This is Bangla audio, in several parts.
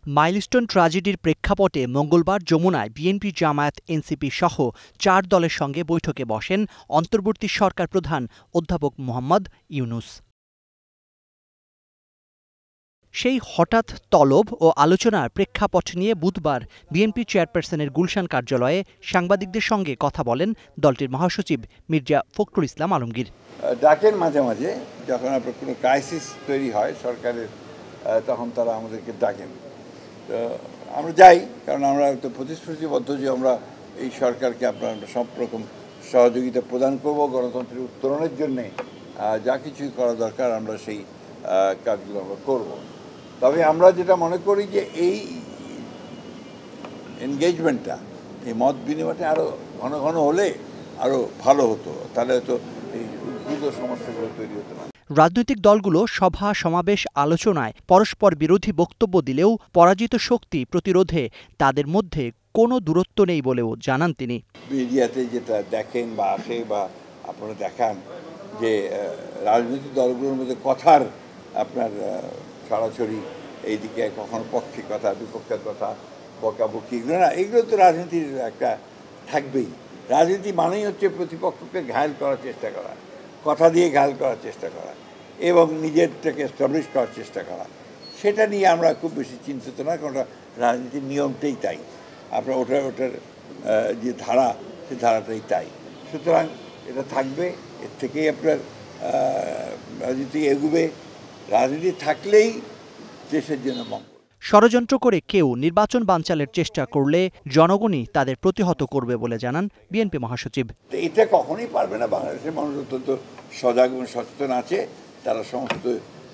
মাইলস্টোন ট্র্যাজেডির প্রেক্ষাপটে মঙ্গলবার যমুনায় বিএনপি, জামায়াত, এনসিপি সহ ৪ দলের সঙ্গে বৈঠকে বসেন অন্তর্বর্তী সরকার প্রধান অধ্যাপক মোহাম্মদ ইউনূস। সেই হঠাৎ তলব ও আলোচনার প্রেক্ষাপট নিয়ে বুধবার বিএনপি চেয়ারপারসনের গুলশান কার্যালয়ে সাংবাদিকদের সঙ্গে কথা বলেন দলটির মহাসচিব মির্জা ফখরুল ইসলাম আলমগীর। ডাকেন মাঝে মাঝে, যখন আপনার কোনো ক্রাইসিস তৈরি হয় সরকারের, তখন তারা আমাদেরকে ডাকেন। তো আমরা যাই, কারণ আমরা তো প্রতিশ্রুতিবদ্ধ যে আমরা এই সরকারকে আপনার সব রকম সহযোগিতা প্রদান করব, গণতন্ত্রের উত্তরণের জন্যে যা কিছুই করা দরকার আমরা সেই কাজগুলো আমরা করব। তবে আমরা যেটা মনে করি যে এই এনগেজমেন্টটা, এই মত বিনিময়টা আরও ঘন ঘন হলে আরও ভালো হতো, তাহলে হয়তো এই উদ্ভূত সমস্যাগুলো তৈরি হতো না। রাজনৈতিক দলগুলো সভা সমাবেশ আলোচনায় পরস্পর বিরোধী বক্তব্য দিলেও পরাজিত শক্তি প্রতিরোধে তাদের মধ্যে কোনো দূরত্ব নেই বলেও জানান তিনি। মিডিয়াতে যেটা দেখেন বা আসে বা আপনারা দেখান যে রাজনৈতিক দলগুলোর মধ্যে কথার আপনার ছড়াছড়ি, এইদিকে কখনো পক্ষে কথা, বিপক্ষের কথা, বকাবকি, এগুলো না, এগুলো তো রাজনীতির একটা থাকবেই। রাজনীতি মানেই হচ্ছে প্রতিপক্ষকে ঘায়েল করার চেষ্টা করা, কথা দিয়ে ঘায়েল করার চেষ্টা করা এবং নিজেরটাকে এস্টাবলিশ করার চেষ্টা করা। সেটা নিয়ে আমরা খুব বেশি চিন্তিত না, কারণ রাজনীতির নিয়মটাই তাই, আপনার ওটার যে ধারা, সেই ধারাটাই তাই। সুতরাং এটা থাকবে, এর থেকেই আপনার রাজনীতি এগুবে। রাজনীতি থাকলেই দেশের জন্য মঙ্গল। ষড়যন্ত্র করে কেউ নির্বাচন বানচালের চেষ্টা করলে জনগণই তাদের প্রতিহত করবে বলে জানান বিএনপি মহাসচিব। এটা কখনোই পারবে না। বাংলাদেশের মানুষ অত্যন্ত সজাগ এবং সচেতন আছে, তারা সমস্ত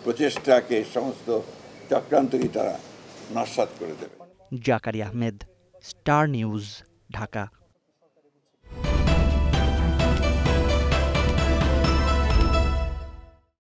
প্রচেষ্টাকে, সমস্ত চক্রান্তকে তারা নস্যাৎ করে দেবে। Zakaria Ahmed, star news, Dhaka.